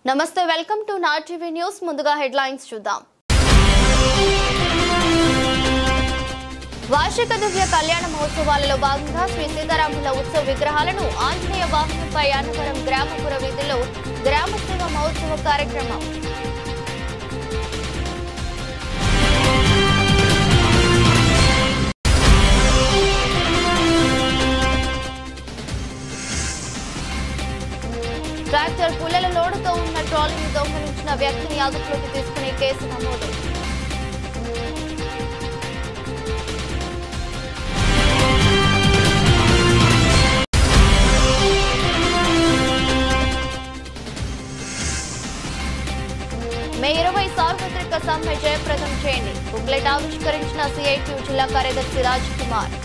నమస్తే welcome to నా TV news ముందుగా హెడ్లైన్స్ చూద్దాం వార్షిక దివ్య కళ్యాణ మహోత్సవాలలో భాగంగా శ్రీ సీతారాముల ఉత్సవ విగ్రహాలను ఆంజనేయ వాహనంపై అన్నవరం గ్రామపుర వీధిలో గ్రామ సేవ మహోత్సవ కార్యక్రమం ట్రాక్టర్ పుల్లల లోడుతో ఉన్న ట్రాలీని దొంగలించిన వ్యక్తిని అదుపులోకి తీసుకునే కేసు నమోదు మే 20 సార్వత్రిక సమ్మె జయప్రదం చేయండి బుక్లెట్ ఆవిష్కరించిన సిఐటియు జిల్లా కార్యదర్శి రాజ్ కుమార్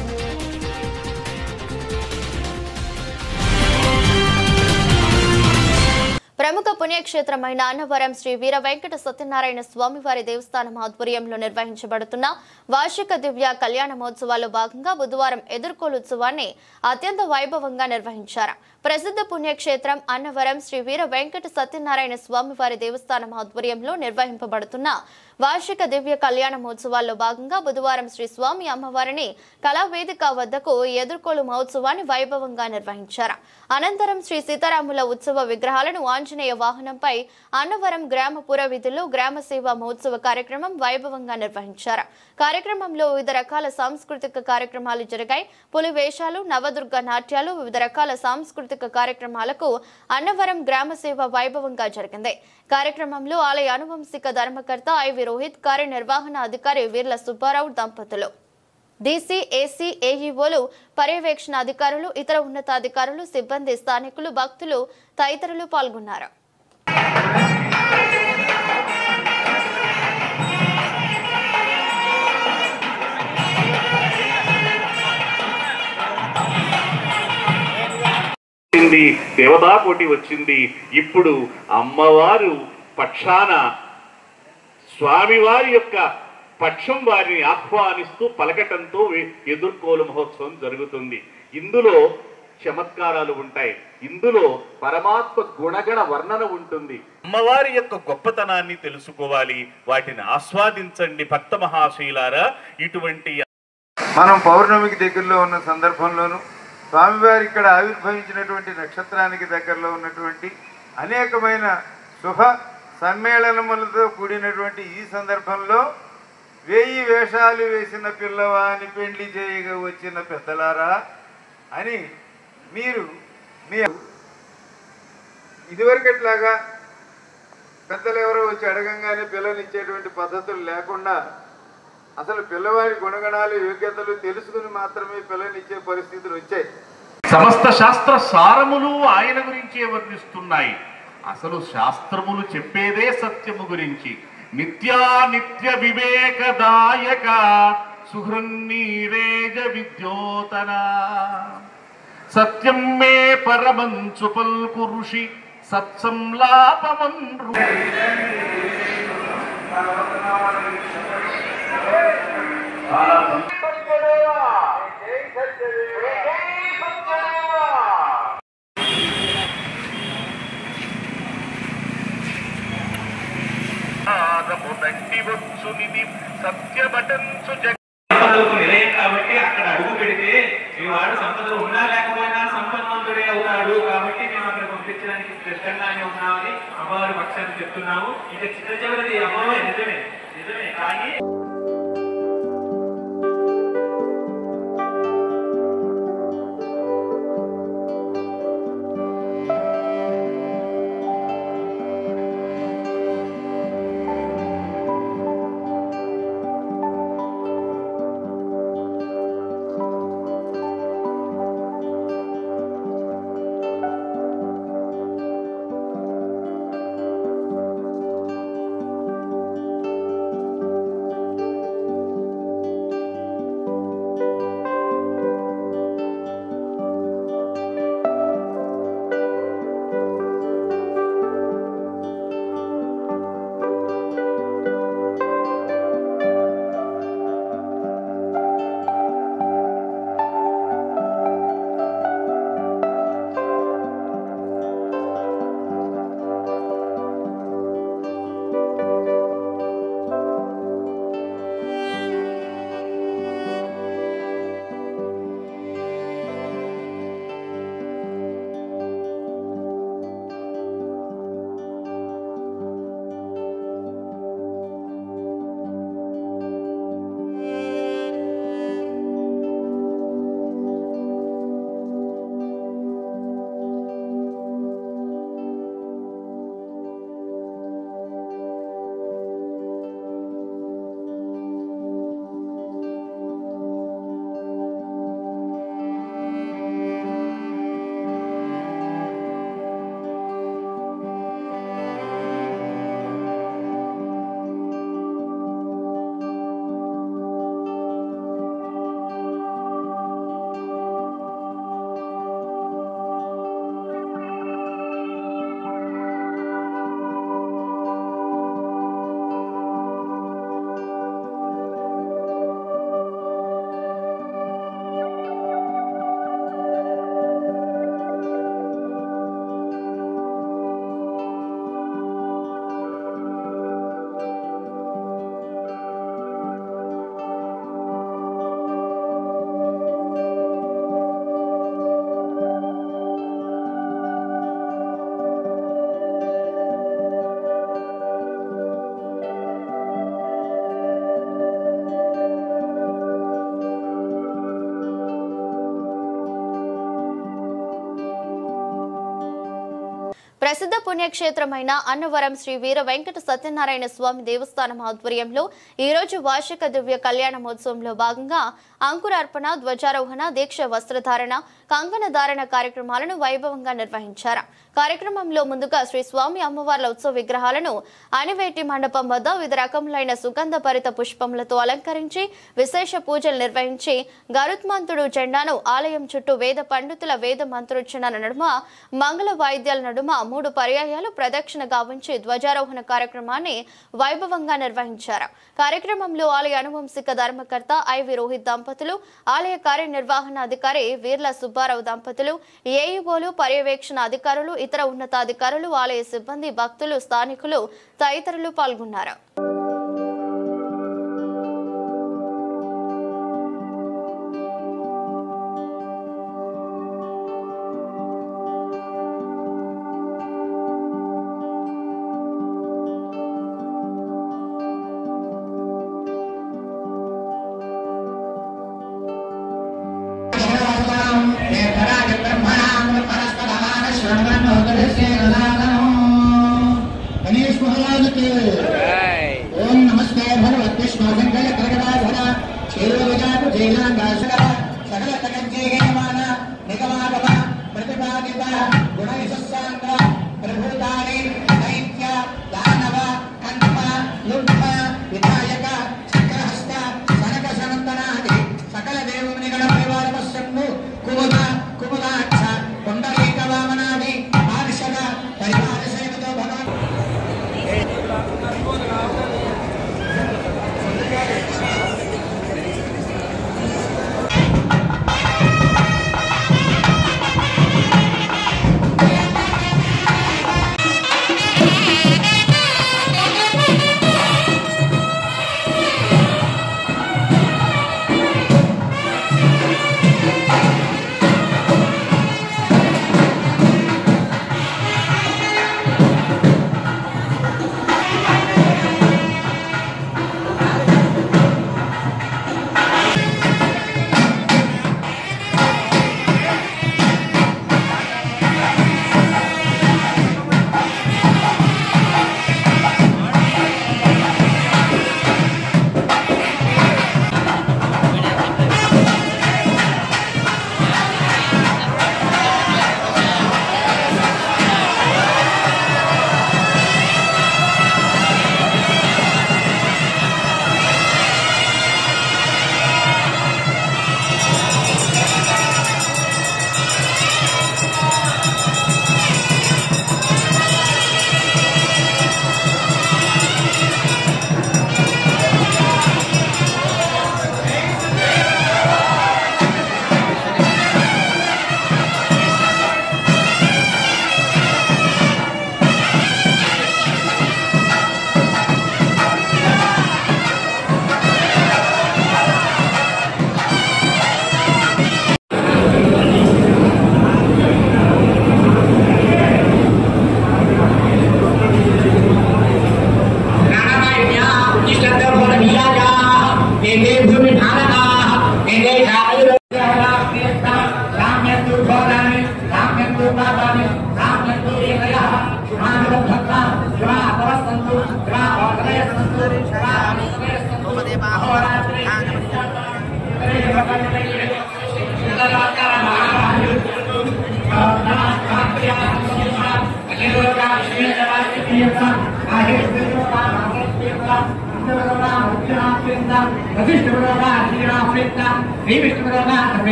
ప్రముఖ పుణ్యక్షేత్రమైన అన్నవరం శ్రీ వీర వెంకట సత్యనారాయణ స్వామివారి దేవస్థానం ఆధ్వర్యంలో నిర్వహించబడుతున్న వార్షిక దివ్య కళ్యాణ మహోత్సవాల్లో భాగంగా బుధవారం ఎదుర్కోలు ఉత్సవాన్ని అత్యంత వైభవంగా నిర్వహించారు. ప్రసిద్ధ పుణ్యక్షేత్రం అన్నవరం శ్రీ వీర వెంకట సత్యనారాయణ స్వామివారి దేవస్థానం ఆధ్వర్యంలో నిర్వహింపబడుతున్న వార్షిక దివ్య కళ్యాణ మహోత్సవాల్లో భాగంగా బుధవారం శ్రీ స్వామి అమ్మవారిని కళావేదిక వద్దకు ఎదుర్కోలు మహోత్సవాన్ని వైభవంగా నిర్వహించారు. అనంతరం శ్రీ సీతారాముల ఉత్సవ విగ్రహాలను ఆంజనేయ వాహనంపై అన్నవరం గ్రామపుర వీధిలో గ్రామ సేవా మహోత్సవ కార్యక్రమం వైభవంగా నిర్వహించారు. కార్యక్రమంలో వివిధ రకాల సాంస్కృతిక కార్యక్రమాలు జరిగాయి. పులి వేషాలు, నవదుర్గ నాట్యాలు, వివిధ రకాల సాంస్కృతిక కార్యక్రమాలకు అన్నవరం గ్రామ సేవ వైభవంగా జరిగింది. కార్యక్రమంలో ఆలయ అనువంశిక ధర్మకర్త ఐవి రోహిత్, కార్యనిర్వహణ అధికారి వీర్ల సుబ్బారావు దంపతులు, డీసీ, ఏసీ, ఏఈఓలు, పర్యవేక్షణ అధికారులు, ఇతర ఉన్నతాధికారులు, సిబ్బంది, స్థానికులు, భక్తులు తదితరులు పాల్గొన్నారు. దేవతాకోటి వచ్చింది. ఇప్పుడు అమ్మవారు పక్షాన స్వామివారి యొక్క పక్షం వారిని ఆహ్వానిస్తూ పలకటంతో ఎదుర్కోలు మహోత్సవం జరుగుతుంది. ఇందులో చమత్కారాలు ఉంటాయి. ఇందులో పరమాత్మ గుణగణ వర్ణన ఉంటుంది. అమ్మవారి యొక్క గొప్పతనాన్ని తెలుసుకోవాలి, వాటిని ఆస్వాదించండి భక్త మహాశీలారా. ఇటువంటి మనం పౌర్ణమికి దగ్గరలో ఉన్న సందర్భంలోనూ స్వామివారి ఇక్కడ ఆవిర్భవించినటువంటి నక్షత్రానికి దగ్గరలో ఉన్నటువంటి అనేకమైన శుభ సమ్మేళనములతో కూడినటువంటి ఈ సందర్భంలో 1000 వేషాలు వేసిన పిల్లవాని పెండ్లి చేయగా వచ్చిన పెద్దలారా అని మీరు ఇదివరకట్లాగా పెద్దలు ఎవరో వచ్చి అడగంగానే పిల్లనిచ్చేటువంటి పద్ధతులు లేకుండా అసలు పిల్లవాడి గుణగణాలు, యోగ్యతలు తెలుసుకుని మాత్రమే పిల్లనిచ్చే పరిస్థితులు వచ్చాయి. సమస్త శాస్త్ర సారములు ఆయన గురించే వర్ణిస్తున్నాయి. అసలు శాస్త్రములు చెప్పేదే సత్యము గురించి. నిత్య వివేకదాయక సుహృన్నీరేజ విద్యోతన సత్యం మే పరమంచు పల్కు ఋషి సత్సంలాపమన్రు. కాబట్టి అక్కడ అడుగు పెడితే మీ వాడు సంపదలు ఉన్నా లేకపోయినా సంపన్నంతుడే అవుతాడు. కాబట్టి మేము అక్కడ పంపించడానికి స్పష్టంగానే ఉన్నామని అమ్మవారి పక్షాన్ని చెప్తున్నాము. ఇక చిన్న చివరిది అమ్మవారి నిజమే కానీ ప్రసిద్ధ పుణ్యక్షేత్రమైన అన్నవరం శ్రీ వీర వెంకట సత్యనారాయణ స్వామి దేవస్థానం ఆధ్వర్యంలో ఈ రోజు వార్షిక దివ్య కళ్యాణ మహోత్సవంలో భాగంగా అంకురార్పణ, ధ్వజారోహణ, దీక్ష వస్త్రధారణ, కంకణ ధారణ కార్యక్రమాలను వైభవంగా నిర్వహించారు. కార్యక్రమంలో ముందుగా శ్రీ స్వామి అమ్మవార్ల ఉత్సవ విగ్రహాలను అనివేటి మండపం వద్ద వివిధ రకములైన సుగంధ భరిత పుష్పములతో అలంకరించి విశేష పూజలు నిర్వహించి గరుత్మంతుడు జెండాను ఆలయం చుట్టూ వేద పండితుల వేద మంత్రోచ్చరణ నడుమ మంగళ వాయిద్యాల నడుమ 3 పర్యాయాలు ప్రదక్షిణ గావించి ధ్వజారోహణ కార్యక్రమాన్ని వైభవంగా నిర్వహించారు. కార్యక్రమంలో ఆలయ అనువంశిక ధర్మకర్త ఐవి రోహిత్ దంపతులు, ఆలయ కార్యనిర్వహణ అధికారి వీర్ల సుబ్బారావు దంపతులు, ఏఈఓలు, పర్యవేక్షణ అధికారులు, ఇతర ఉన్నతాధికారులు, ఆలయ సిబ్బంది, భక్తులు, స్థానికులు తదితరులు పాల్గొన్నారు. ओम नमस्ते भगवते श्रीमंगल करगदाधर क्षेत्रविजात जैनांगाशर सकल तकज्जयमान निगमागम प्रतिपादित गुणयशस्सांग प्रभुतानि दैत्य दानव कंप लुब्ध विधायक चक्रहस्त सनक सनंदनादि सकल देवमुनिगण परिवार पश्यन्तु कुमुद कुमुदाक्ष कुंडलीक वामनादि पार्षद परिवार सहित भगवान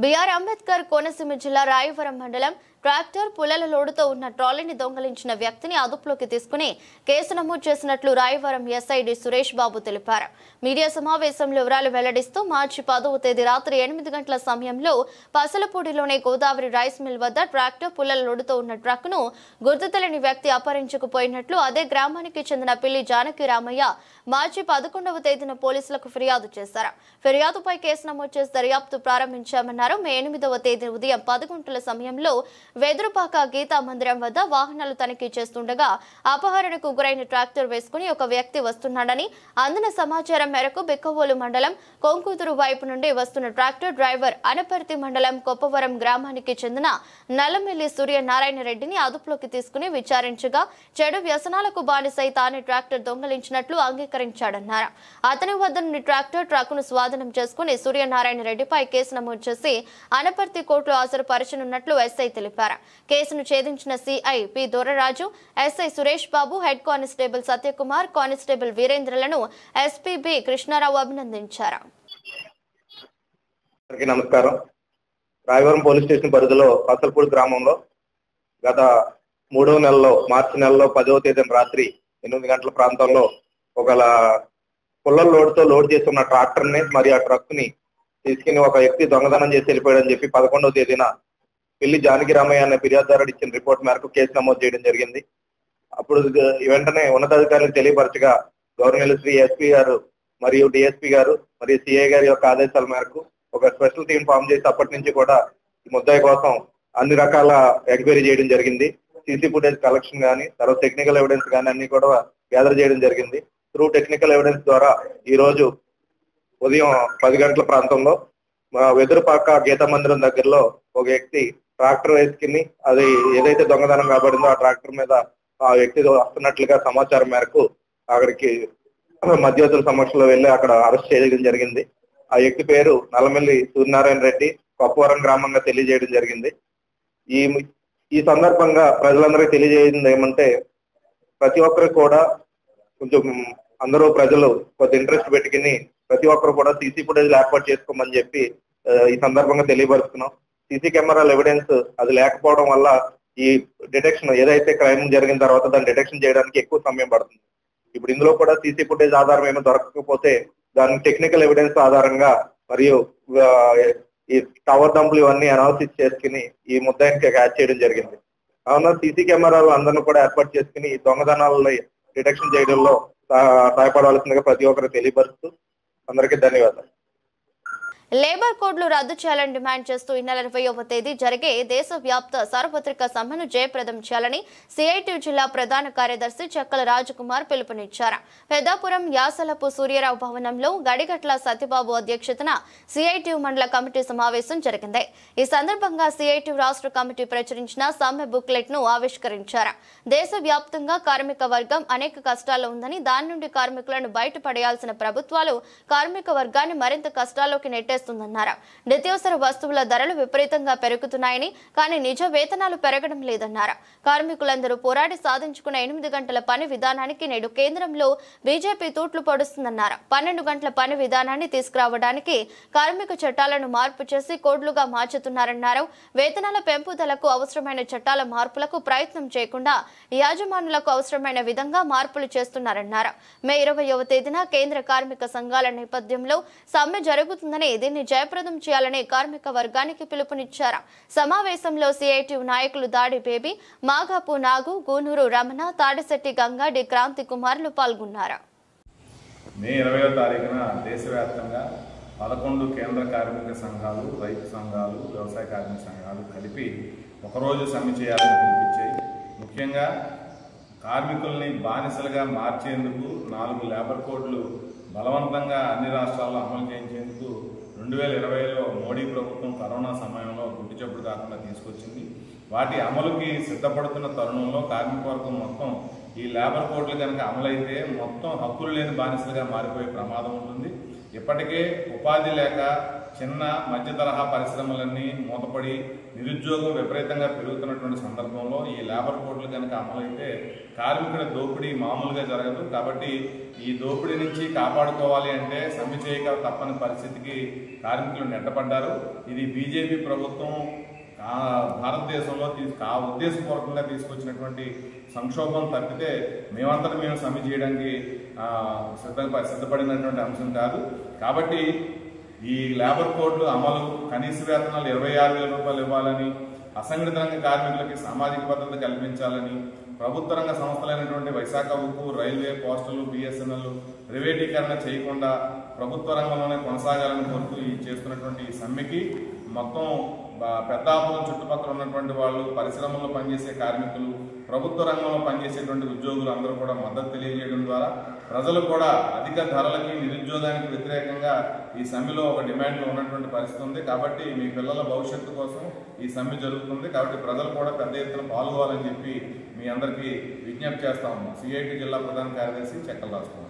బిఆర్ అంబేద్కర్ కోనసీమ జిల్లా రాయవరం మండలం ట్రాక్టర్ పుల్లల లోడుతో ఉన్న ట్రాలీని దొంగలించిన వ్యక్తిని అదుపులోకి తీసుకుని కేసు నమోదు చేసినట్లు రాయవరం ఎస్ఐడి సురేష్ బాబు తెలిపారు. మీడియా సమావేశంలో వివరాలు వెల్లడిస్తూ మార్చి 10వ తేదీ రాత్రి 8 గంటల సమయంలో పసలపూడిలోని గోదావరి రైస్ మిల్ వద్ద ట్రాక్టర్ పుల్లల లోడుతో ఉన్న ట్రక్కును గుర్తు తెలియని వ్యక్తి అపహరించుకుపోయినట్లు అదే గ్రామానికి చెందిన పిల్లి జానకి రామయ్య మార్చి 11వ తేదీన పోలీసులకు ఫిర్యాదు చేశారు. ఫిర్యాదుపై కేసు నమోదు చేసి దర్యాప్తు ప్రారంభించామన్నారు. మే 8వ తేదీ ఉదయం 10 గంటల సమయంలో వెదురుపాక గీతా మందిరం వద్ద వాహనాలు తనిఖీ చేస్తుండగా అపహరణకు గురైన ట్రాక్టర్ వేసుకుని ఒక వ్యక్తి వస్తున్నాడని అందిన సమాచారం మేరకు బిక్కవోలు మండలం కొంకుదురు వైపు నుండి వస్తున్న ట్రాక్టర్ డ్రైవర్ అనపర్తి మండలం కొప్పవరం గ్రామానికి చెందిన నల్లమెల్లి సూర్యనారాయణ రెడ్డిని అదుపులోకి తీసుకుని విచారించగా చెడు వ్యసనాలకు బానిసై తానే ట్రాక్టర్ దొంగలించినట్లు అంగీకరించాడన్నారు. అతని వద్ద నుండి ట్రక్కును స్వాధీనం చేసుకుని సూర్యనారాయణ రెడ్డిపై కేసు నమోదు చేసి అనపర్తి కోర్టులో హాజరుపరచనున్నట్లు ఎస్ఐ తెలిపారు. కేసును ఛేదించిన CI P Dorarraju, SI Suresh Babu, head constable Satyakumar, constable వీరేంద్రలను ఎస్పీ బి కృష్ణారావు అభినందించారు. నమస్కారం. రాయవరం పోలీస్ స్టేషన్ పరిధిలో పసలపూడి గ్రామంలో గత 3వ నెలలో మార్చి నెలలో 10వ తేదీన రాత్రి 8 గంటల ప్రాంతంలో ఒక పుల్లల లోడ్తో లోడ్ చేసి ఉన్న ట్రాక్టర్ ని మరియు ఆ ట్రక్ ని తీసుకుని ఒక వ్యక్తి దొంగతనం చేసి వెళ్ళిపోయాడని చెప్పి 11వ తేదీన పిల్లి జానకి రామయ్య అనే ఫిర్యాదుదారుడు ఇచ్చిన రిపోర్ట్ మేరకు కేసు నమోదు చేయడం జరిగింది. అప్పుడు వెంటనే ఉన్నతాధికారులకు తెలియపరచగా గవర్నర్ శ్రీ ఎస్పీ గారు మరియు డిఎస్పీ గారు మరియు సిఐ గారి యొక్క ఆదేశాల మేరకు ఒక స్పెషల్ టీం ఫామ్ చేసి అప్పటి నుంచి కూడా ఈ ముద్దాయి కోసం అన్ని రకాల ఎంక్వైరీ చేయడం జరిగింది. సీసీ ఫుటేజ్ కలెక్షన్ కానీ, తర్వాత టెక్నికల్ ఎవిడెన్స్ కానీ అన్ని కూడా గ్యాదర్ చేయడం జరిగింది. త్రూ టెక్నికల్ ఎవిడెన్స్ ద్వారా ఈ రోజు ఉదయం 10 గంటల ప్రాంతంలో వెదురుపాక గీతా మందిరం దగ్గరలో ఒక వ్యక్తి ట్రాక్టర్ వేసుకుని అది ఏదైతే దొంగతనం కాబడిందో ఆ ట్రాక్టర్ మీద ఆ వ్యక్తి వస్తున్నట్లుగా సమాచారం మేరకు అక్కడికి మధ్యవర్తుల సమక్షంలో వెళ్లి అక్కడ అరెస్ట్ చేయడం జరిగింది. ఆ వ్యక్తి పేరు నల్లమెల్లి సూర్యనారాయణ రెడ్డి, కొప్పవరం గ్రామంగా తెలియజేయడం జరిగింది. ఈ సందర్భంగా ప్రజలందరికీ తెలియజేయడం ఏమంటే ప్రతి ఒక్కరికి కూడా కొంచెం అందరూ ప్రజలు కొద్ది ఇంట్రెస్ట్ పెట్టుకుని ప్రతి ఒక్కరు కూడా సీసీ ఫుటేజ్ ఏర్పాటు చేసుకోమని చెప్పి ఈ సందర్భంగా తెలియపరుస్తున్నాం. సీసీ కెమెరాల ఎవిడెన్స్ అది లేకపోవడం వల్ల ఈ డిటెక్షన్ ఏదైతే క్రైమ్ జరిగిన తర్వాత దాన్ని డిటెక్షన్ చేయడానికి ఎక్కువ సమయం పడుతుంది. ఇప్పుడు ఇందులో కూడా సీసీ ఫుటేజ్ ఆధారం ఏమో దొరకకపోతే దాని టెక్నికల్ ఎవిడెన్స్ ఆధారంగా మరియు ఈ టవర్ డంపులు ఇవన్నీ అనాలిసిస్ చేసుకుని ఈ ముద్దాయిని క్యాచ్ చేయడం జరిగింది. కావున సీసీ కెమెరాలు అందరినీ కూడా ఏర్పాటు చేసుకుని ఈ దొంగతనాలని డిటెక్షన్ చేయడంలో సహాయపడవలసిందిగా ప్రతి ఒక్కరు తెలియపరుస్తూ అందరికీ ధన్యవాదాలు. లేబర్ కోడ్లు రద్దు చేయాలని డిమాండ్ చేస్తూ ఈ నెల 20వ తేదీ జరిగే దేశవ్యాప్త సార్వత్రిక సమ్మెను జయప్రదం చేయాలని సిఐటియు జిల్లా ప్రధాన కార్యదర్శి చెక్కల రాజకుమార్ పిలుపునిచ్చారు. పెద్దాపురం యాసలపు సూర్యరావు భవనంలో గడిగట్ల సత్యబాబు అధ్యక్షతన సిఐటియు మండల కమిటీ సమావేశం జరిగింది. ఈ సందర్భంగా సిఐటియు రాష్ట్ర కమిటీ ప్రచురించిన సమ్మె బుక్లెట్ ను ఆవిష్కరించారు. దేశవ్యాప్తంగా కార్మిక వర్గం అనేక కష్టాల్లో ఉందని, దాని నుండి కార్మికులను బయటపడేయాల్సిన ప్రభుత్వాలు కార్మిక వర్గాన్ని మరింత కష్టాల్లోకి నెట్టేస్తున్నారు. నిత్యావసర వస్తువుల ధరలు విపరీతంగా పెరుగుతున్నాయని, కానీ నిజ వేతనాలు పెరగడం లేదన్నారు. కార్మికులందరూ పోరాడి సాధించుకున్న 8 గంటల పని విధానానికి నేడు కేంద్రంలో బీజేపీ తూట్లు పొడుస్తుందన్నారు. 12 గంటల పని విధానాన్ని తీసుకురావడానికి కార్మిక చట్టాలను మార్పు చేసి కోడ్లుగా మార్చుతున్నారన్నారు. వేతనాల పెంపుదలకు అవసరమైన చట్టాల మార్పులకు ప్రయత్నం చేయకుండా యాజమానులకు అవసరమైన విధంగా మార్పులు చేస్తున్నారన్నారు. మే 20వ తేదీన కేంద్ర కార్మిక సంఘాల నేపథ్యంలో సమ్మె జరుగుతుందని, దీన్ని జయప్రదం చేయాలని కార్మిక వర్గానికి పిలుపునిచ్చారు. సమావేశంలో సిఐటియు నాయకులు దాడి బేబీ, మాగాపు నాగు, గూనూరు రమణ, తాడిశెట్టి గంగా, డి క్రాంతి కుమార్లు పాల్గొన్నారు. మే 20వ తారీఖున దేశవ్యాప్తంగా 11 కేంద్ర కార్మిక సంఘాలు, రైతు సంఘాలు, వ్యవసాయ కార్మిక సంఘాలు కలిపి ఒకరోజు సమ్మె చేయాలని పిలిపించాయి. ముఖ్యంగా కార్మికుల్ని బానిసలుగా మార్చేందుకు 4 లేబర్ కోడ్లు బలవంతంగా అన్ని రాష్ట్రాల్లో అమలు చేయించేందుకు 2020లో మోడీ ప్రభుత్వం కరోనా సమయంలో గుడ్డి చప్పుడు కాకుండా తీసుకొచ్చింది. వాటి అమలుకి సిద్ధపడుతున్న తరుణంలో కార్మిక వర్గం మొత్తం ఈ లేబర్ కోడ్లు కనుక అమలైతే మొత్తం హక్కులు లేని బానిసలుగా మారిపోయే ప్రమాదం ఉంటుంది. ఇప్పటికే ఉపాధి లేక చిన్న మధ్య తరహా పరిశ్రమలన్నీ మూతపడి నిరుద్యోగం విపరీతంగా పెరుగుతున్నటువంటి సందర్భంలో ఈ లేబర్ కోడ్లు కనుక అమలైతే కార్మికుల దోపిడీ మామూలుగా జరగదు. కాబట్టి ఈ దోపిడీ నుంచి కాపాడుకోవాలి అంటే సమ్మె చేయక తప్పని పరిస్థితికి కార్మికులు నెట్టబడ్డారు. ఇది బీజేపీ ప్రభుత్వం భారతదేశంలో ఉద్దేశపూర్వకంగా తీసుకొచ్చినటువంటి సంక్షోభం తప్పితే మేమంతటా మేము సమ్మె చేయడానికి సిద్ధపడినటువంటి అంశం కాదు. కాబట్టి ఈ లేబర్ కోడ్లు అమలు, కనీస వేతనాలు 26,000 రూపాయలు ఇవ్వాలని, అసంఘటిత రంగ కార్మికులకి సామాజిక భద్రత కల్పించాలని, ప్రభుత్వ రంగ సంస్థలైనటువంటి విశాఖ ఉక్కు, రైల్వే, పోస్టల్, బిఎస్ఎన్ఎల్ ప్రైవేటీకరణ చేయకుండా ప్రభుత్వ రంగంలోనే కొనసాగాలని కోరుతూ చేస్తున్నటువంటి ఈ సమ్మెకి మొత్తం పెద్దాపురం చుట్టుపక్కల ఉన్నటువంటి వాళ్ళు, పరిశ్రమల్లో పనిచేసే కార్మికులు, ప్రభుత్వ రంగంలో పనిచేసేటువంటి ఉద్యోగులు అందరూ కూడా మద్దతు తెలియజేయడం ద్వారా ప్రజలు కూడా అధిక ధరలకి, నిరుద్యోగానికి వ్యతిరేకంగా ఈ సమ్మెలో ఒక డిమాండ్లో ఉన్నటువంటి పరిస్థితి ఉంది. కాబట్టి మీ పిల్లల భవిష్యత్తు కోసం ఈ సమ్మె జరుగుతుంది. కాబట్టి ప్రజలు కూడా పెద్ద ఎత్తున పాల్గొవాలని చెప్పి మీ అందరికీ విజ్ఞప్తి చేస్తా ఉన్నాం. సిఐటి జిల్లా ప్రధాన కార్యదర్శి చెక్కల రాసుకున్నాం.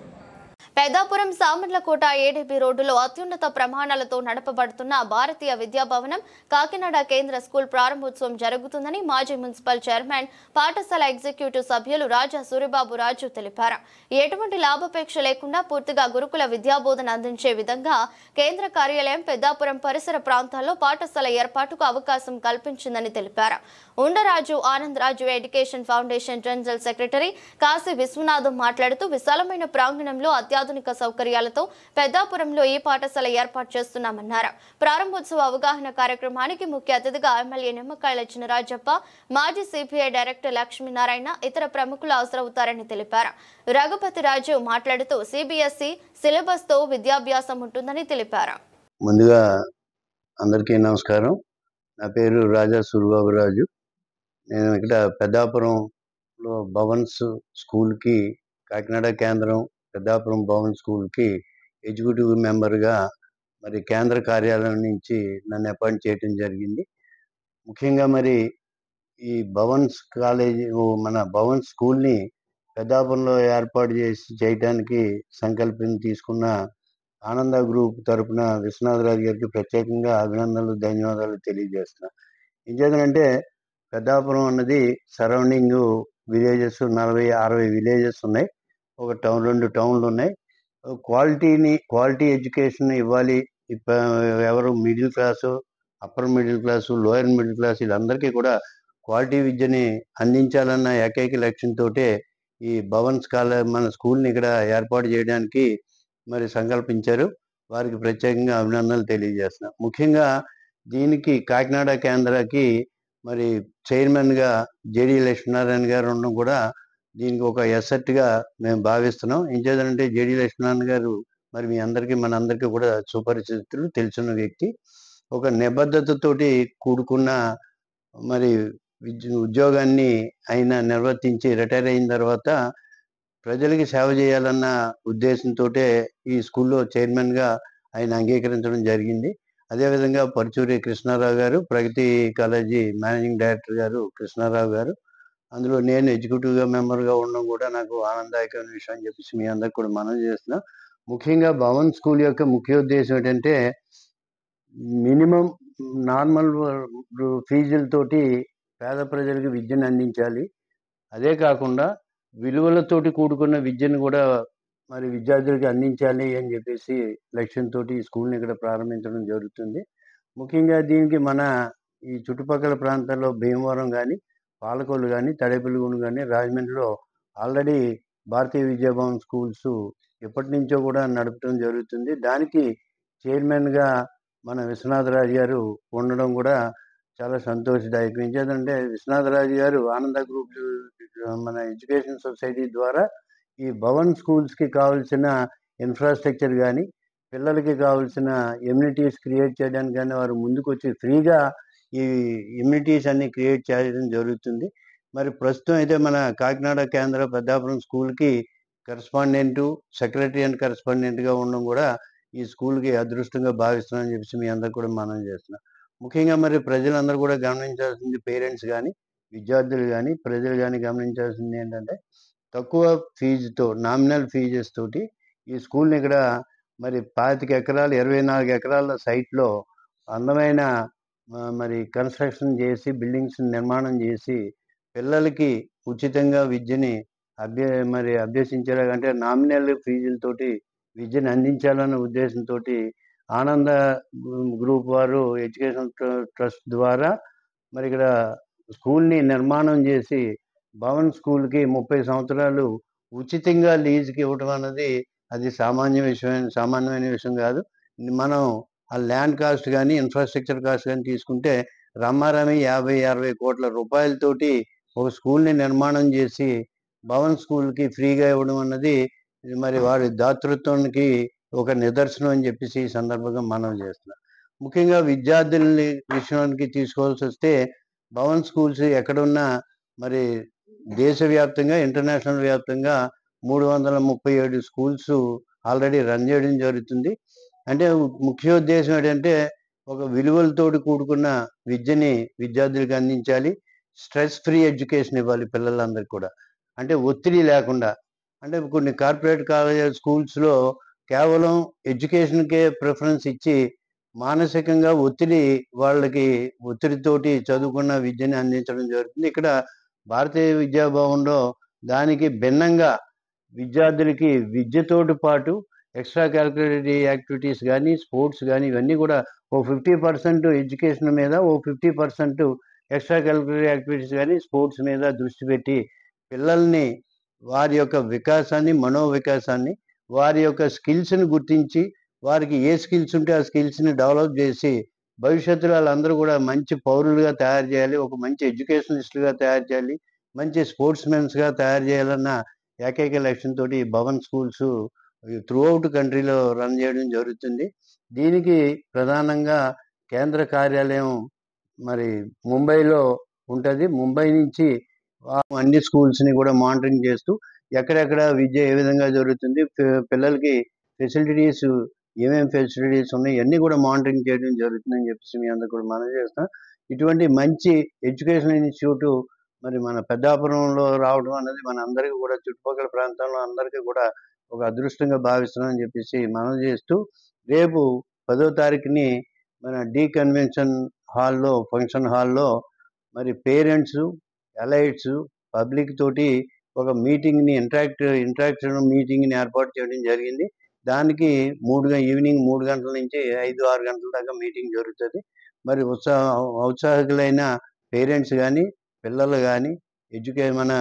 పెద్దాపురం సామర్లకోట ఏడీబీ రోడ్డులో అత్యున్నత ప్రమాణాలతో నడపబడుతున్న భారతీయ విద్యాభవనం కాకినాడ కేంద్ర స్కూల్ ప్రారంభోత్సవం జరుగుతుందని మాజీ మున్సిపల్ చైర్మన్, పాఠశాల ఎగ్జిక్యూటివ్ సభ్యులు రాజా సూరిబాబు రాజు తెలిపారు. ఎటువంటి లాభాపేక్ష లేకుండా పూర్తిగా గురుకుల విద్యాబోధన అందించే విధంగా కేంద్ర కార్యాలయం పెద్దాపురం పరిసర ప్రాంతాల్లో పాఠశాల ఏర్పాటుకు అవకాశం కల్పించిందని తెలిపారు. Undaraju Anandaraju education foundation general secretary Kashi Vishwanatham మాట్లాడుతూ విశాలమైన ప్రాంగణంలో అత్యాధునిక సౌకర్యాలతో పెద్దాపురంలో ఈ పాఠశాల ఏర్పాటు చేస్తున్నామన్నారు. ప్రారంభోత్సవ అవగాహన కార్యక్రమానికి ముఖ్య అతిథిగా ఎమ్మెల్యే నిమ్మకాయల చినరాజప్ప, మాజీ సిపిఐ డైరెక్టర్ లక్ష్మీనారాయణ, ఇతర ప్రముఖులు హాజరవుతారని తెలిపారు. రఘుపతి రాజు మాట్లాడుతూ సిబిఎస్ఈ సిలబస్ తో విద్యాభ్యాసం ఉంటుందని తెలిపారు. ముందుగా అందరికీ నమస్కారం. నా పేరు రాజా సూరిబాబు రాజు. నేను ఇక్కడ పెద్దాపురంలో భవన్స్ స్కూల్కి, కాకినాడ కేంద్రం పెద్దాపురం భవన్ స్కూల్కి ఎగ్జిక్యూటివ్ మెంబర్గా మరి కేంద్ర కార్యాలయం నుంచి నన్ను అపాయింట్ చేయడం జరిగింది. ముఖ్యంగా మరి ఈ భవన్స్ కాలేజీ, మన భవన్ స్కూల్ని పెద్దాపురంలో ఏర్పాటు చేయడానికి సంకల్పం తీసుకున్న ఆనంద గ్రూప్ తరఫున విశ్వనాథరాజు గారికి ప్రత్యేకంగా అభినందనలు, ధన్యవాదాలు తెలియజేస్తున్నా. ఏం చేద్దానంటే పెద్దాపురం అన్నది సరౌండింగ్ విలేజెస్ 40-60 విలేజెస్ ఉన్నాయి. ఒక టౌన్, 2 టౌన్లు ఉన్నాయి. క్వాలిటీ ఎడ్యుకేషన్ ఇవ్వాలి. ఎవరు middle class, upper middle class, lower middle class వీళ్ళందరికీ కూడా క్వాలిటీ విద్యని అందించాలన్న ఏకైక లక్ష్యంతో ఈ భవన్స్ మన స్కూల్ని ఇక్కడ ఏర్పాటు చేయడానికి మరి సంకల్పించారు. వారికి ప్రత్యేకంగా అభినందనలు తెలియజేస్తున్నా. ముఖ్యంగా దీనికి కాకినాడ కేంద్రకి మరి చైర్మన్గా జేడి లక్ష్మీనారాయణ గారు ఉండడం కూడా దీనికి ఒక ఎసెట్గా మేము భావిస్తున్నాం. ఏం చేద్దానంటే జేడి లక్ష్మీనారాయణ గారు మరి మీ అందరికీ, మనందరికీ కూడా సుపరిచితులు, తెలిసిన వ్యక్తి. ఒక నిబద్ధతతోటి కూడుకున్న మరి ఉద్యోగాన్ని ఆయన నిర్వర్తించి రిటైర్ అయిన తర్వాత ప్రజలకి సేవ చేయాలన్న ఉద్దేశంతో ఈ స్కూల్లో చైర్మన్గా ఆయన అంగీకరించడం జరిగింది. అదేవిధంగా పరుచూరి కృష్ణారావు గారు, ప్రగతి కాలేజీ మేనేజింగ్ డైరెక్టర్ గారు కృష్ణారావు గారు, అందులో నేను ఎగ్జిక్యూటివ్గా మెంబర్గా ఉండడం కూడా నాకు ఆనందదాయకమైన విషయం అని చెప్పేసి మీ అందరికి కూడా మనం చేస్తున్నాం. ముఖ్యంగా భవన్ స్కూల్ యొక్క ముఖ్య ఉద్దేశం ఏంటంటే మినిమం నార్మల్ ఫీజులతోటి పేద ప్రజలకు విద్యను అందించాలి. అదే కాకుండా విలువలతోటి కూడుకున్న విద్యను కూడా మరి విద్యార్థులకి అందించాలి అని చెప్పేసి లక్ష్యంతో ఈ స్కూల్ని ఇక్కడ ప్రారంభించడం జరుగుతుంది. ముఖ్యంగా దీనికి మన ఈ చుట్టుపక్కల ప్రాంతాల్లో భీమవరం కానీ, పాలకొల్లు కానీ, తడేపల్లిగూడెం కానీ, రాజమండ్రిలో ఆల్రెడీ భారతీయ విద్యాభవన్ స్కూల్స్ ఎప్పటి నుంచో కూడా నడపడం జరుగుతుంది. దానికి చైర్మన్గా మన విశ్వనాథరాజు గారు ఉండడం కూడా చాలా సంతోషదాయకం. ఏంటంటే విశ్వనాథరాజు గారు ఆనంద గ్రూప్ మన ఎడ్యుకేషన్ సొసైటీ ద్వారా ఈ భవన్ స్కూల్స్కి కావాల్సిన ఇన్ఫ్రాస్ట్రక్చర్ కానీ, పిల్లలకి కావాల్సిన ఎమ్యూనిటీస్ క్రియేట్ చేయడానికి కానీ వారు ముందుకు వచ్చి ఫ్రీగా ఈ ఇమ్యూనిటీస్ అన్ని క్రియేట్ చేయడం జరుగుతుంది. మరి ప్రస్తుతం అయితే మన కాకినాడ కేంద్ర పెద్దాపురం స్కూల్కి కరెస్పాండెంటు, సెక్రటరీ అండ్ కరెస్పాండెంట్గా ఉండడం కూడా ఈ స్కూల్కి అదృష్టంగా భావిస్తున్నామని చెప్పేసి మీ అందరు కూడా మనం చేస్తున్నాం. ముఖ్యంగా మరి ప్రజలందరూ కూడా గమనించాల్సింది, పేరెంట్స్ కానీ, విద్యార్థులు కానీ, ప్రజలు కానీ గమనించాల్సింది ఏంటంటే తక్కువ ఫీజుతో, నామినల్ ఫీజెస్ తోటి ఈ స్కూల్ని ఇక్కడ మరి 25 ఎకరాలు 24 ఎకరాల సైట్లో అందమైన మరి కన్స్ట్రక్షన్ చేసి బిల్డింగ్స్ నిర్మాణం చేసి పిల్లలకి ఉచితంగా విద్యని అభ్యసించేలాగా అంటే నామినల్ ఫీజులతోటి విద్యను అందించాలన్న ఉద్దేశంతో ఆనంద గ్రూప్ వారు ఎడ్యుకేషన్ ట్రస్ట్ ద్వారా మరి ఇక్కడ స్కూల్ని నిర్మాణం చేసి భవన్ స్కూల్కి 30 సంవత్సరాలు ఉచితంగా లీజుకి ఇవ్వటం అన్నది అది సామాన్యమైన విషయం కాదు. మనం ఆ ల్యాండ్ కాస్ట్ కానీ ఇన్ఫ్రాస్ట్రక్చర్ కాస్ట్ కానీ తీసుకుంటే రమ్మారామి 50-60 కోట్ల రూపాయలతోటి ఒక స్కూల్ని నిర్మాణం చేసి భవన్ స్కూల్కి ఫ్రీగా ఇవ్వడం అన్నది మరి వారి దాతృత్వానికి ఒక నిదర్శనం అని చెప్పేసి ఈ సందర్భంగా మనం చేస్తున్నాం. ముఖ్యంగా విద్యార్థులని విషయానికి తీసుకోవాల్సి వస్తే భవన్ స్కూల్స్ ఎక్కడున్నా మరి దేశవ్యాప్తంగా ఇంటర్నేషనల్ వ్యాప్తంగా 337 స్కూల్స్ ఆల్రెడీ రన్ చేయడం జరుగుతుంది. అంటే ముఖ్య ఉద్దేశం ఏంటంటే ఒక విలువలతోటి కూడుకున్న విద్యని విద్యార్థులకు అందించాలి. స్ట్రెస్ ఫ్రీ ఎడ్యుకేషన్ ఇవ్వాలి పిల్లలందరికీ కూడా. అంటే ఒత్తిడి లేకుండా. అంటే కొన్ని కార్పొరేట్ కాలేజ్ స్కూల్స్లో కేవలం ఎడ్యుకేషన్కే ప్రిఫరెన్స్ ఇచ్చి మానసికంగా వాళ్ళకి ఒత్తిడితోటి చదువుకున్న విద్యని అందించడం జరుగుతుంది. ఇక్కడ భారతీయ విద్యాభవన్లో దానికి భిన్నంగా విద్యార్థులకి విద్యతోటి పాటు ఎక్స్ట్రా కరిక్యులర్ యాక్టివిటీస్ కానీ స్పోర్ట్స్ కానీ ఇవన్నీ కూడా ఓ 50% ఎడ్యుకేషన్ మీద, ఓ 50% ఎక్స్ట్రా కరిక్యులర్ యాక్టివిటీస్ కానీ స్పోర్ట్స్ మీద దృష్టి పెట్టి పిల్లల్ని వారి యొక్క వికాసాన్ని, మనోవికాసాన్ని, వారి యొక్క స్కిల్స్ని గుర్తించి వారికి ఏ స్కిల్స్ ఉంటే ఆ స్కిల్స్ని డెవలప్ చేసి భవిష్యత్తులో వాళ్ళందరూ కూడా మంచి పౌరులుగా తయారు చేయాలి, ఒక మంచి ఎడ్యుకేషనిస్టులుగా తయారు చేయాలి, మంచి స్పోర్ట్స్ మెన్స్గా తయారు చేయాలన్న ఏకైక లక్ష్యంతో భవన్ స్కూల్స్ త్రూఅవుట్ కంట్రీలో రన్ చేయడం జరుగుతుంది. దీనికి ప్రధానంగా కేంద్ర కార్యాలయం మరి ముంబైలో ఉంటుంది. ముంబై నుంచి అన్ని స్కూల్స్ని కూడా మానిటరింగ్ చేస్తూ ఎక్కడెక్కడ విద్య ఏ విధంగా జరుగుతుంది, పిల్లలకి ఫెసిలిటీస్ ఏమేమి ఫెసిలిటీస్ ఉన్నాయి ఇవన్నీ కూడా మానిటరింగ్ చేయడం జరుగుతుందని చెప్పేసి మీ అందరూ కూడా మనం చేస్తాం. ఇటువంటి మంచి ఎడ్యుకేషన్ ఇన్స్టిట్యూట్ మరి మన పెద్దాపురంలో రావడం అన్నది మన అందరికీ కూడా చుట్టుపక్కల ప్రాంతాల్లో అందరికీ కూడా ఒక అదృష్టంగా భావిస్తున్నామని చెప్పేసి మనం చేస్తూ రేపు 10వ తారీఖుని మన డి కన్వెన్షన్ హాల్లో ఫంక్షన్ హాల్లో మరి పేరెంట్స్, అలైట్స్, పబ్లిక్ తోటి ఒక మీటింగ్ని ఇంటరాక్షన్ మీటింగ్ని ఏర్పాటు చేయడం జరిగింది. దానికి ఈవినింగ్ 3 గంటల నుంచి 5-6 గంటల దాకా మీటింగ్ జరుగుతుంది. మరి ఔత్సాహికులైన పేరెంట్స్ కానీ, పిల్లలు కానీ, మన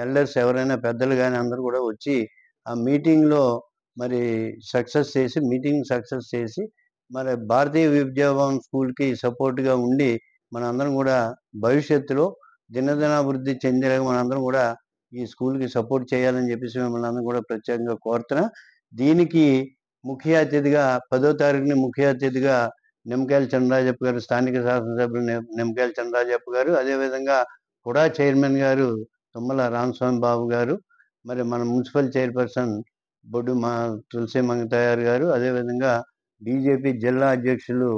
ఎల్డర్స్ ఎవరైనా పెద్దలు కానీ అందరూ కూడా వచ్చి ఆ మీటింగ్లో మరి మీటింగ్ సక్సెస్ చేసి మరి భారతీయ విద్యాభవన్ స్కూల్కి సపోర్ట్గా ఉండి మనందరం కూడా భవిష్యత్తులో దినదినాభివృద్ధి చెందేలాగా మనందరం కూడా ఈ స్కూల్కి సపోర్ట్ చేయాలని చెప్పేసి మిమ్మల్ని అందరం కూడా ప్రత్యేకంగా కోరుతున్నా. దీనికి ముఖ్య అతిథిగా 10వ తారీఖుని ముఖ్య అతిథిగా నిమ్మకాయల చంద్రరాజప్ప గారు, స్థానిక శాసనసభ్యులు నిమ్మకాయల చంద్రరాజప్ప గారు, అదేవిధంగా కూడా చైర్మన్ గారు తుమ్మల రామస్వామి బాబు గారు, మరి మన మున్సిపల్ చైర్పర్సన్ బొడ్డు తులసి మంగతయారు గారు, అదేవిధంగా బీజేపీ జిల్లా అధ్యక్షులు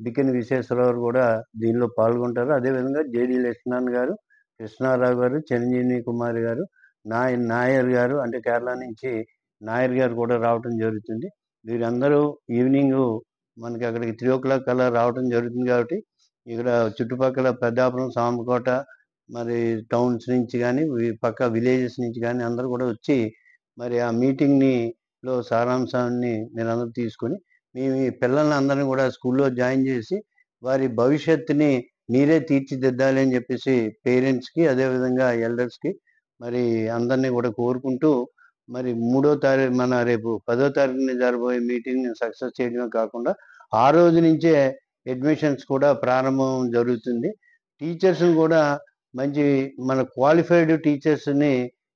బికిని విశ్వేశ్వరరావు కూడా దీనిలో పాల్గొంటారు. అదేవిధంగా జేడీ లక్ష్మణ్ గారు, కృష్ణారావు గారు, చిరంజీవి కుమార్ గారు, నాయర్ గారు అంటే కేరళ నుంచి నాయర్ గారు కూడా రావడం జరుగుతుంది. వీరందరూ ఈవినింగ్ మనకి అక్కడికి 3 o'clock కల్లా రావడం జరుగుతుంది. కాబట్టి ఇక్కడ చుట్టుపక్కల పెద్దాపురం, సామకోట మరి టౌన్స్ నుంచి కానీ పక్క విలేజెస్ నుంచి కానీ అందరూ కూడా వచ్చి మరి ఆ మీటింగ్లో సారాంశాన్ని మీరందరూ తీసుకొని మీ పిల్లల్ని అందరినీ కూడా స్కూల్లో జాయిన్ చేసి వారి భవిష్యత్తుని మీరే తీర్చిదిద్దాలి అని చెప్పేసి పేరెంట్స్కి, అదేవిధంగా ఎల్డర్స్కి మరి అందరినీ కూడా కోరుకుంటూ మరి 3వ తారీఖు మన రేపు 10వ తారీఖుని జరబోయే మీటింగ్ని సక్సెస్ చేయడమే కాకుండా ఆ రోజు నుంచే అడ్మిషన్స్ కూడా ప్రారంభం జరుగుతుంది. టీచర్స్ని కూడా మంచి మన క్వాలిఫైడ్ టీచర్స్ని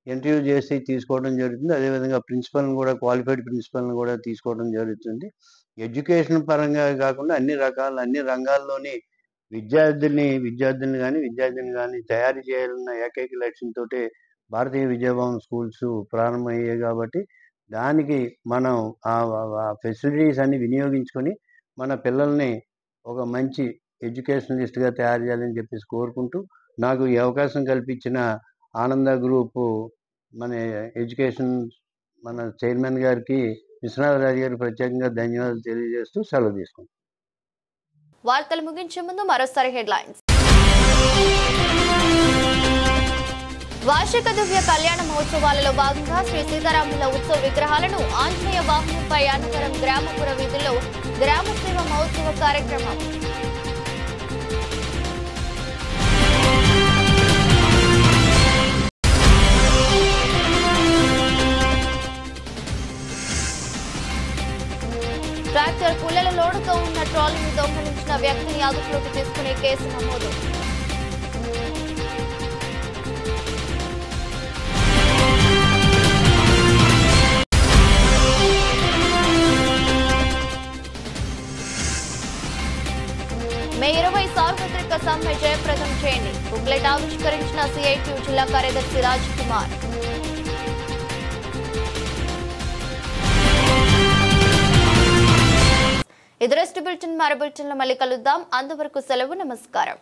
ఇంటర్వ్యూ చేసి తీసుకోవడం జరుగుతుంది. అదేవిధంగా ప్రిన్సిపల్ని కూడా క్వాలిఫైడ్ ప్రిన్సిపల్ని కూడా తీసుకోవడం జరుగుతుంది. ఎడ్యుకేషన్ పరంగా కాకుండా అన్ని రంగాల్లోని విద్యార్థిని కానీ తయారు చేయాలన్న ఏకైక లక్ష్యంతో భారతీయ విద్యాభవన్ స్కూల్స్ ప్రారంభమయ్యాయి. కాబట్టి దానికి మనం ఆ ఫెసిలిటీస్ అన్ని వినియోగించుకొని మన పిల్లల్ని ఒక మంచి ఎడ్యుకేషనలిస్ట్గా తయారు చేయాలని చెప్పేసి కోరుకుంటూ నాకు ఈ అవకాశం కల్పించిన ఆనంద గ్రూప్ మన చైర్మన్ గారికి విశ్వనాథరాజు గారికి ప్రత్యేకంగా ధన్యవాదాలు తెలియజేస్తూ సెలవు తీసుకుంటాం. వార్తలు ముగించే ముందు మరోసారి హెడ్లైన్స్. వార్షిక దివ్య కళ్యాణ మహోత్సవాలలో భాగంగా శ్రీ సీతారాముల ఉత్సవ విగ్రహాలను ఆంజనేయ వాహనంపై అన్నవరం గ్రామపుర వీధుల్లో గ్రామ సేవ మహోత్సవ కార్యక్రమం. ట్రాక్టర్ పుల్లల లోడుతో ఉన్న ట్రాలీని దొంగలించిన వ్యక్తిని అదుపులోకి తీసుకునే కేసు నమోదు. మే 20 సార్వత్రిక సమ్మె జయప్రదం చేయండి. బుక్లెట్ ఆవిష్కరించిన సిఐటియు జిల్లా కార్యదర్శి రాజ్ కుమార్. ఇది రెస్ట్ బులెటిన్. మరో బులెటిన్లో మళ్ళీ కలుద్దాం. అంతవరకు సెలవు. నమస్కారం.